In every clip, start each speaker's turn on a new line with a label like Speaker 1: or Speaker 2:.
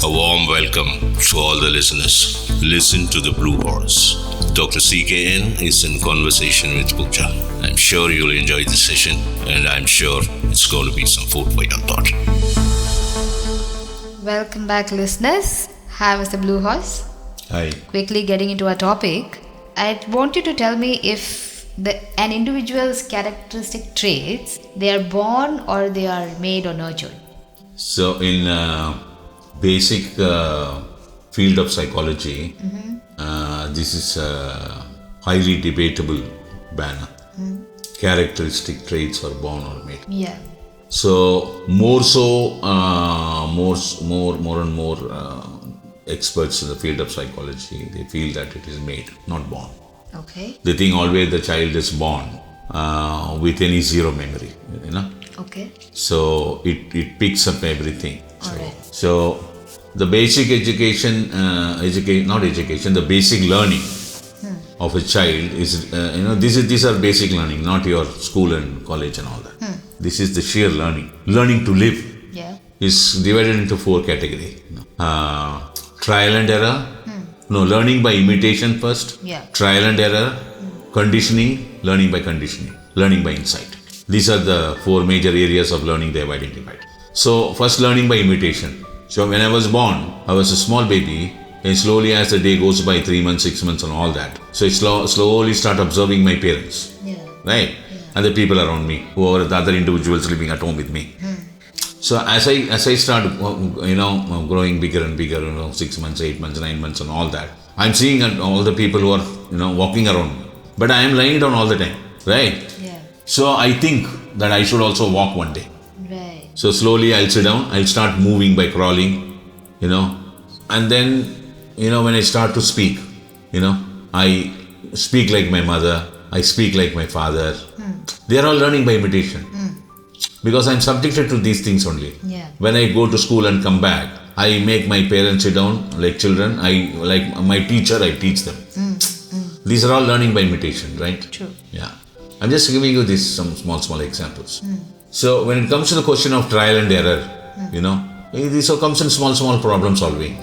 Speaker 1: A warm welcome to all the listeners. Listen to the Blue Horse. Dr.C.K.N. is in conversation with Pooja. I'm sure you'll enjoy this session, and I'm sure it's going to be some food for your thought.
Speaker 2: Welcome back, listeners. Hi, Mr. Blue Horse.
Speaker 1: Hi.
Speaker 2: Quickly getting into our topic, I want you to tell me if an individual's characteristic traits, they are born or they are made or nurtured.
Speaker 3: So in basic field of psychology, this is a highly debatable banner. Characteristic traits are born or made.
Speaker 2: Yeah.
Speaker 3: So more and more experts in the field of psychology, they feel that it is made, not born.
Speaker 2: Okay.
Speaker 3: They think always the child is born with any zero memory,
Speaker 2: Okay.
Speaker 3: So it picks up everything.
Speaker 2: Alright.
Speaker 3: So the basic education, the basic learning of a child is, these are basic learning, not your school and college and all that. This is the sheer learning. Learning to live is divided into 4 categories. Trial and error. Learning by imitation first. Trial and error. Conditioning. Learning by conditioning. Learning by insight. These are the 4 major areas of learning they have identified. So first, learning by imitation. So when I was born, I was a small baby, and slowly as the day goes by, 3 months, 6 months and all that. So I slowly start observing my parents. Right? And the people around me, who are the other individuals living at home with me. So as I start, growing bigger and bigger, 6 months, 8 months, 9 months and all that, I'm seeing all the people who are, walking around me. But I am lying down all the time, right?
Speaker 2: Yeah.
Speaker 3: So I think that I should also walk one day.
Speaker 2: Right.
Speaker 3: So slowly I'll sit down, I'll start moving by crawling, and then, when I start to speak, I speak like my mother, I speak like my father. They are all learning by imitation. Because I'm subjected to these things only.
Speaker 2: Yeah.
Speaker 3: When I go to school and come back, I make my parents sit down like children. Like my teacher, I teach them. These are all learning by imitation, right?
Speaker 2: True.
Speaker 3: Yeah. I'm just giving you some small examples. So when it comes to the question of trial and error, this all comes in small problem solving,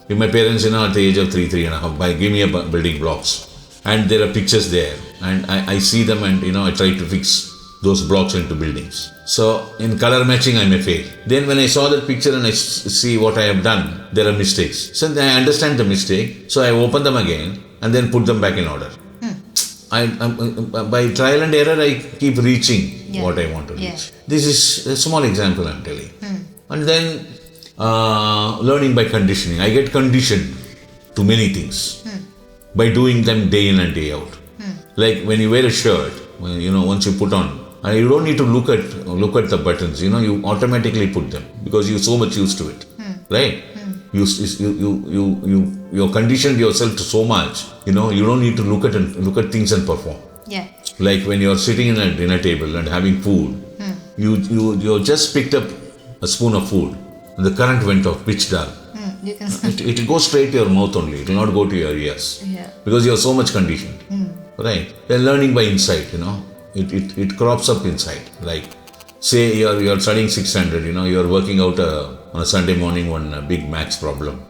Speaker 3: If my parents, at the age of 3.5, give me a building blocks, and there are pictures there, and I see them, and I try to fix those blocks into buildings. So in color matching, I may fail. Then when I saw that picture and I see what I have done, there are mistakes. So I understand the mistake, so I open them again and then put them back in order. By trial and error, I keep reaching what I want to reach. This is a small example I'm telling. And then learning by conditioning. I get conditioned to many things by doing them day in and day out. Like when you wear a shirt, once you put on, and you don't need to look at the buttons. You automatically put them because you're so much used to it, right? You're conditioned yourself to so much. You don't need to look at things and perform.
Speaker 2: Yeah.
Speaker 3: Like when you're sitting in a dinner table and having food, you just picked up a spoon of food, and the current went off, pitch dark. It goes straight to your mouth only. It will not go to your ears.
Speaker 2: Yeah.
Speaker 3: Because you're so much conditioned. Right? Then learning by insight, it crops up inside. Like, say you're studying 6th standard, you're working out on a Sunday morning one big maths problem.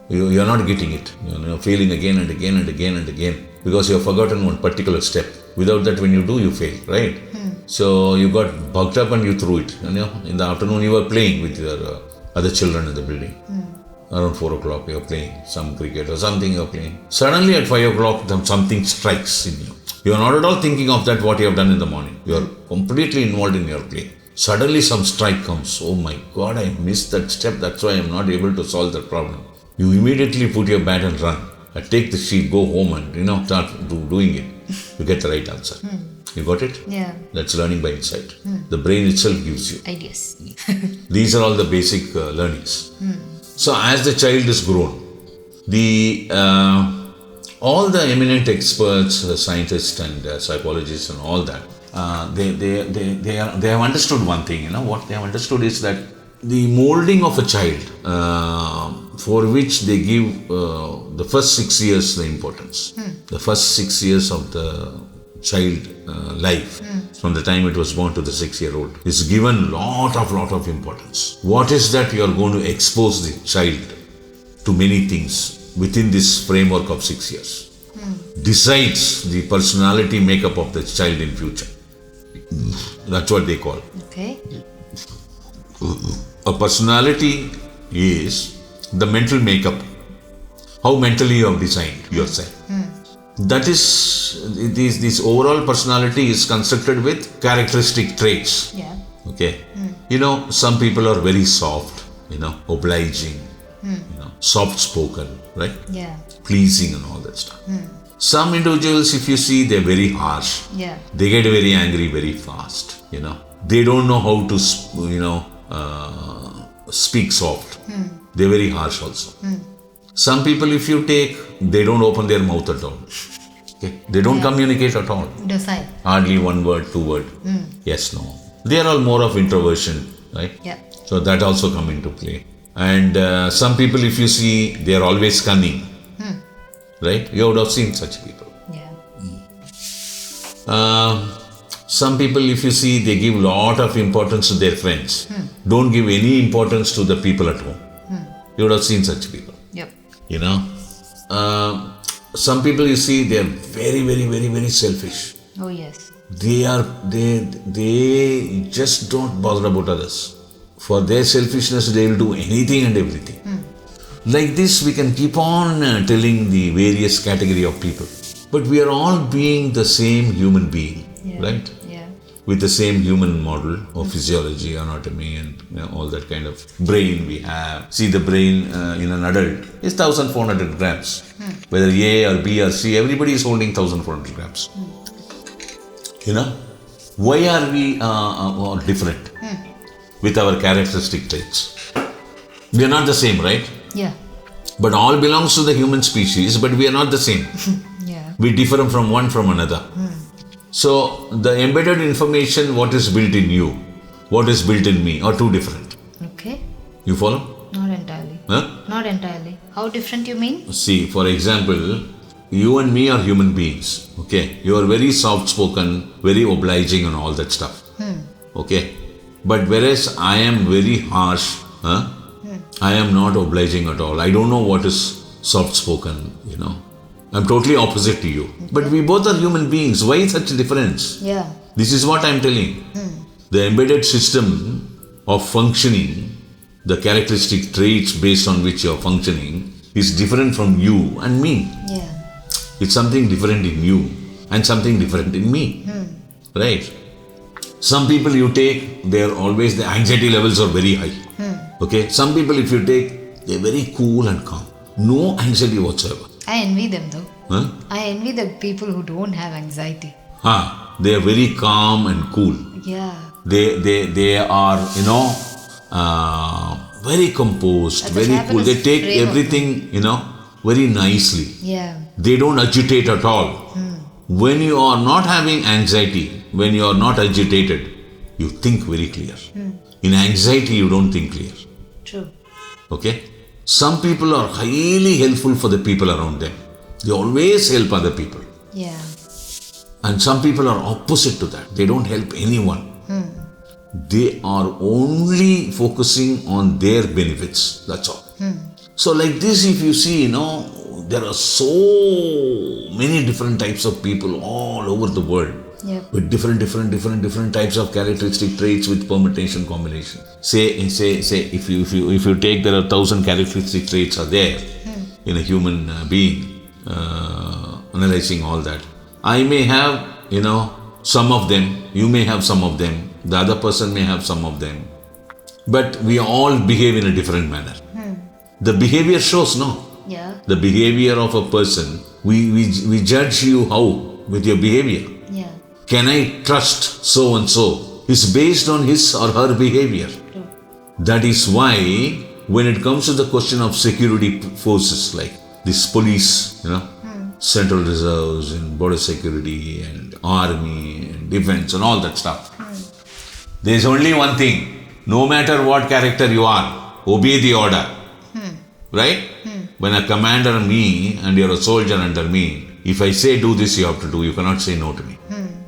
Speaker 3: You're not getting it. You're failing again and again and again and again because you've forgotten one particular step. Without that, when you do, you fail, right? So you got bugged up and you threw it. In the afternoon, you were playing with your other children in the building. Around 4 o'clock, you're playing some cricket or something you're playing. Suddenly at 5 o'clock, something strikes in you. You're not at all thinking of that, what you have done in the morning. You're completely involved in your play. Suddenly some strike comes. Oh my God, I missed that step. That's why I'm not able to solve that problem. You immediately put your bat and run. Take the sheet, go home and, start doing it. You get the right answer. You got it?
Speaker 2: Yeah.
Speaker 3: That's learning by insight. The brain itself gives you.
Speaker 2: Ideas.
Speaker 3: These are all the basic learnings. So as the child is grown, all the eminent experts, scientists and psychologists and all that, they have understood one thing. What they have understood is that the molding of a child, for which they give the first 6 years the importance. The first 6 years of the child life, from the time it was born to the 6-year-old, is given lot of importance. What is that you are going to expose the child to many things within this framework of 6 years. Decides the personality makeup of the child in future. That's what they call.
Speaker 2: Okay.
Speaker 3: A personality is the mental makeup. How mentally you have designed yourself. That is, this overall personality is constructed with characteristic traits.
Speaker 2: Yeah.
Speaker 3: Okay. Some people are very soft, obliging, soft spoken, right?
Speaker 2: Yeah.
Speaker 3: Pleasing and all that stuff. Some individuals, if you see, they're very harsh.
Speaker 2: Yeah.
Speaker 3: They get very angry very fast, They don't know how to, speak soft. They're very harsh also. Some people, if you take, they don't open their mouth at all. Okay? They don't communicate at all.
Speaker 2: Docile.
Speaker 3: Hardly 1 word, 2 word. Yes, no. They are all more of introversion, right?
Speaker 2: Yeah.
Speaker 3: So that also come into play. And some people, if you see, they are always cunning. Right? You would have seen such people.
Speaker 2: Yeah.
Speaker 3: Some people, if you see, they give lot of importance to their friends. Don't give any importance to the people at home. You would have seen such people.
Speaker 2: Yep.
Speaker 3: Some people, you see, they are very, very, very, very selfish.
Speaker 2: Oh yes.
Speaker 3: They just don't bother about others. For their selfishness, they will do anything and everything. Like this, we can keep on telling the various category of people. But we are all being the same human being, right?
Speaker 2: Yeah.
Speaker 3: With the same human model of physiology, anatomy, and all that kind of brain we have. See, the brain in an adult is 1,400 grams. Whether A or B or C, everybody is holding 1,400 grams. Why are we different with our characteristic traits? We are not the same, right?
Speaker 2: Yeah.
Speaker 3: But all belongs to the human species, but we are not the same.
Speaker 2: Yeah.
Speaker 3: We differ from one from another. So the embedded information, what is built in you, what is built in me, are two different.
Speaker 2: Okay.
Speaker 3: You follow?
Speaker 2: Not entirely.
Speaker 3: Huh?
Speaker 2: Not entirely. How different you mean?
Speaker 3: See, for example, you and me are human beings. Okay, you are very soft-spoken, very obliging, and all that stuff. Okay, but whereas I am very harsh. I am not obliging at all. I don't know what is soft-spoken, I'm totally opposite to you. But we both are human beings. Why such a difference?
Speaker 2: Yeah.
Speaker 3: This is what I'm telling. The embedded system of functioning, the characteristic traits based on which you're functioning, is different from you and me.
Speaker 2: Yeah.
Speaker 3: It's something different in you and something different in me. Right? Some people you take, the anxiety levels are very high. Okay? Some people, if you take, they're very cool and calm. No anxiety whatsoever.
Speaker 2: I envy them though.
Speaker 3: Huh?
Speaker 2: I envy the people who don't have anxiety.
Speaker 3: They are very calm and cool.
Speaker 2: Yeah.
Speaker 3: They are, very composed,
Speaker 2: That's
Speaker 3: very cool.
Speaker 2: happiness
Speaker 3: They take
Speaker 2: frame of
Speaker 3: everything, very nicely.
Speaker 2: Yeah.
Speaker 3: They don't agitate at all. When you are not having anxiety, when you are not agitated, you think very clear. In anxiety, you don't think clear.
Speaker 2: True.
Speaker 3: Okay? Some people are highly helpful for the people around them. They always help other people.
Speaker 2: Yeah.
Speaker 3: And some people are opposite to that. They don't help anyone. They are only focusing on their benefits. That's all. So like this, if you see, there are so many different types of people all over the world.
Speaker 2: Yep.
Speaker 3: With different types of characteristic traits with permutation combination. Say, if you take, there are 1,000 characteristic traits are there in a human being, analyzing all that. I may have, some of them, you may have some of them, the other person may have some of them, but we all behave in a different manner. The behavior shows, no?
Speaker 2: Yeah.
Speaker 3: The behavior of a person, we judge you how? With your behavior.
Speaker 2: Yeah.
Speaker 3: Can I trust so and so? Is based on his or her behavior.
Speaker 2: True.
Speaker 3: That is why when it comes to the question of security forces like this police, central reserves and border security and army and defense and all that stuff. There is only one thing. No matter what character you are, obey the order. Right? When a commander me and you're a soldier under me, if I say do this, you have to do. You cannot say no to me.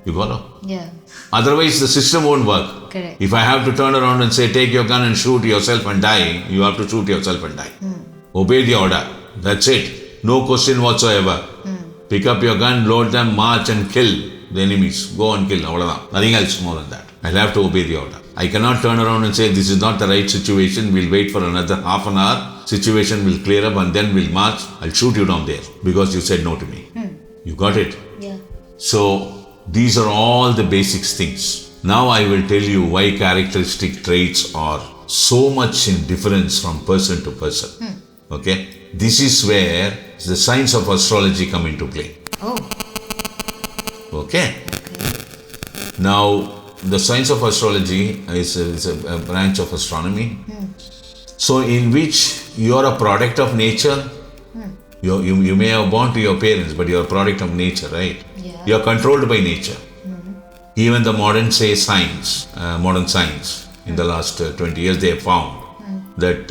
Speaker 3: You follow?
Speaker 2: Yeah.
Speaker 3: Otherwise, the system won't work.
Speaker 2: Correct.
Speaker 3: If I have to turn around and say, take your gun and shoot yourself and die, you have to shoot yourself and die. Obey the order. That's it. No question whatsoever. Pick up your gun, load them, march and kill the enemies. Go and kill. Nothing else more than that. I'll have to obey the order. I cannot turn around and say this is not the right situation. We'll wait for another half an hour. Situation will clear up and then we'll march. I'll shoot you down there because you said no to me. You got it?
Speaker 2: Yeah.
Speaker 3: So these are all the basic things. Now I will tell you why characteristic traits are so much in difference from person to person. Okay? This is where the science of astrology come into play.
Speaker 2: Oh.
Speaker 3: Okay? Now, the science of astrology is a branch of astronomy. So, in which you are a product of nature. You may have born to your parents, but you are a product of nature, right?
Speaker 2: Yeah.
Speaker 3: You are controlled by nature. Even the modern science in the last 20 years, they have found that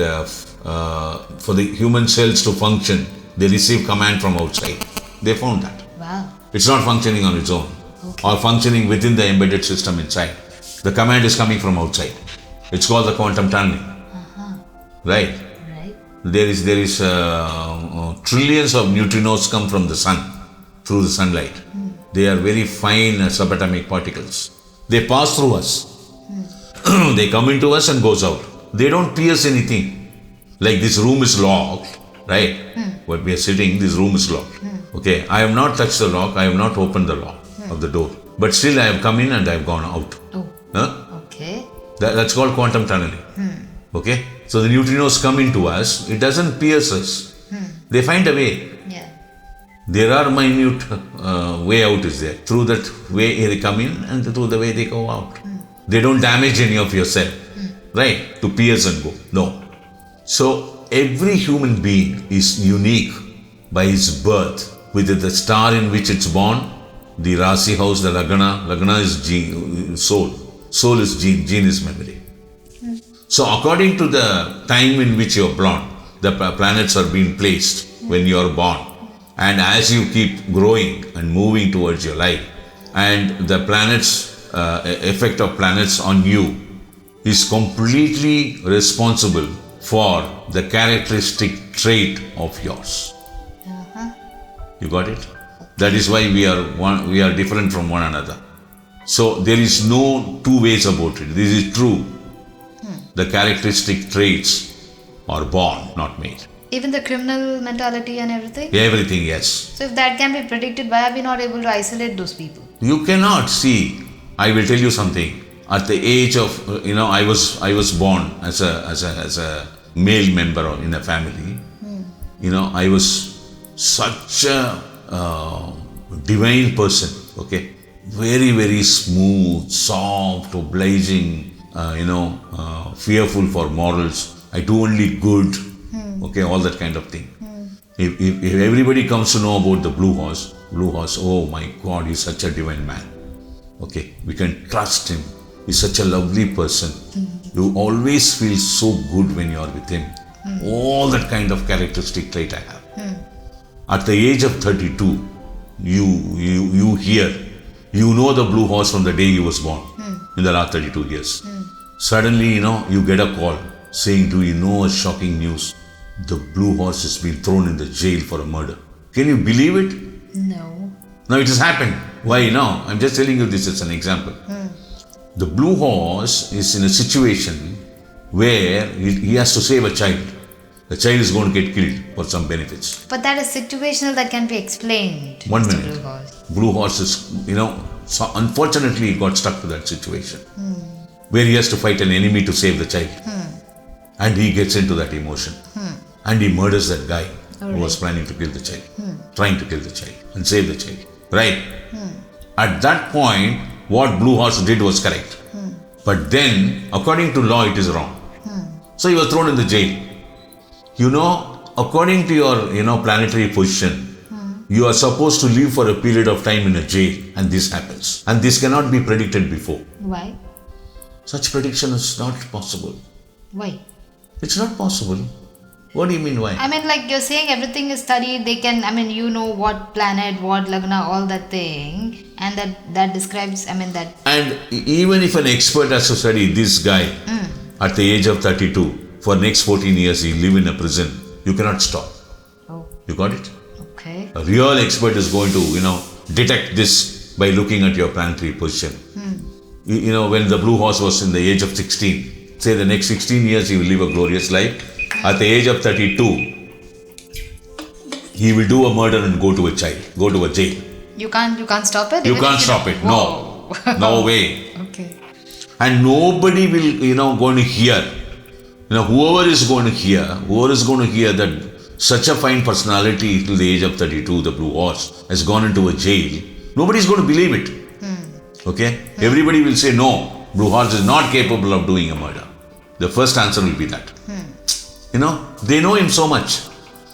Speaker 3: for the human cells to function, they receive command from outside. They found that.
Speaker 2: Wow.
Speaker 3: It's not functioning on its own or functioning within the embedded system inside. The command is coming from outside. It's called the quantum tunneling. Right?
Speaker 2: Right.
Speaker 3: There is trillions of neutrinos come from the sun through the sunlight. They are very fine subatomic particles. They pass through us. They come into us and goes out. They don't pierce anything. Like this room is locked, right? Where we are sitting, this room is locked. Okay, I have not touched the lock. I have not opened the lock of the door. But still I have come in and I have gone out.
Speaker 2: Oh.
Speaker 3: Huh?
Speaker 2: Okay.
Speaker 3: That's called quantum tunneling. Okay? So the neutrinos come into us. It doesn't pierce us. They find a way.
Speaker 2: Yeah.
Speaker 3: There are minute way out is there. Through that way they come in and through the way they go out. They don't damage any of your cell. Right? To pierce and go. No. So every human being is unique by his birth. With the star in which it's born, the Rasi house, the Lagna. Lagna is soul. Soul is gene is memory. So according to the time in which you're born, the planets are being placed when you're born. And as you keep growing and moving towards your life, and the planets, effect of planets on you is completely responsible for the characteristic trait of yours. You got it? That is why we are different from one another. So there is no two ways about it. This is true. The characteristic traits are born, not made.
Speaker 2: Even the criminal mentality and everything?
Speaker 3: Everything, yes.
Speaker 2: So if that can be predicted, why are we not able to isolate those people?
Speaker 3: You cannot see. I will tell you something. At the age of, I was born as a male member in a family. I was such a divine person. Okay, very, very smooth, soft, obliging. Fearful for morals. I do only good. Okay, all that kind of thing. If everybody comes to know about the blue horse, oh my God, he's such a divine man. Okay, we can trust him. He's such a lovely person. You always feel so good when you are with him. All that kind of characteristic trait I have. At the age of 32, you hear, you know the blue horse from the day he was born. In the last 32 years. Suddenly, you get a call saying, do you know a shocking news? The blue horse has been thrown in the jail for a murder. Can you believe it?
Speaker 2: No.
Speaker 3: Now it has happened. Why now? I'm just telling you this as an example. The blue horse is in a situation where he has to save a child. The child is going to get killed for some benefits.
Speaker 2: But that is situational, that can be explained.
Speaker 3: 1
Speaker 2: Mr.
Speaker 3: minute.
Speaker 2: Blue Horse.
Speaker 3: Blue horse is, so unfortunately he got stuck to that situation. Where he has to fight an enemy to save the child. And he gets into that emotion. And he murders that guy who was planning to kill the child. Trying to kill the child and save the child. Right? At that point, what Blue Horse did was correct. But then, according to law, it is wrong. So he was thrown in the jail. According to your planetary position, you are supposed to live for a period of time in a jail, and this happens. And this cannot be predicted before.
Speaker 2: Why?
Speaker 3: Such prediction is not possible.
Speaker 2: Why?
Speaker 3: It's not possible. What do you mean why?
Speaker 2: I mean, like you're saying everything is studied, they can, what planet, what Lagna, all that thing, and that describes, that.
Speaker 3: And even if an expert has to study this guy at the age of 32, for next 14 years he live in a prison you cannot stop.
Speaker 2: Oh,
Speaker 3: You got it?
Speaker 2: okay.
Speaker 3: A real expert is going to, detect this by looking at your planetary position. When the blue horse was in the age of 16, say the next 16 years he will live a glorious life. At the age of 32, he will do a murder and go to a jail.
Speaker 2: You can't stop it?
Speaker 3: You
Speaker 2: Even
Speaker 3: can't
Speaker 2: if
Speaker 3: stop it. No.
Speaker 2: Whoa.
Speaker 3: No way.
Speaker 2: Okay.
Speaker 3: And nobody will, going to hear. Whoever is going to hear that such a fine personality till the age of 32, the blue horse, has gone into a jail, nobody is going to believe it. Okay? Everybody will say, no, blue horse is not capable of doing a murder. The first answer will be that. They know him so much.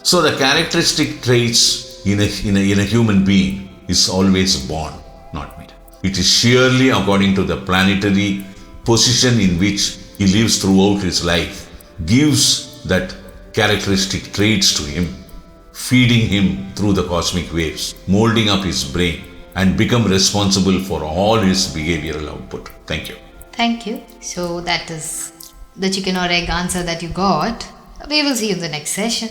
Speaker 3: So the characteristic traits in a human being is always born, not made. It is sheerly according to the planetary position in which he lives throughout his life, gives that characteristic traits to him, feeding him through the cosmic waves, molding up his brain, and become responsible for all his behavioral output. Thank you.
Speaker 2: Thank you. So that is the chicken or egg answer that you got. We will see you in the next session.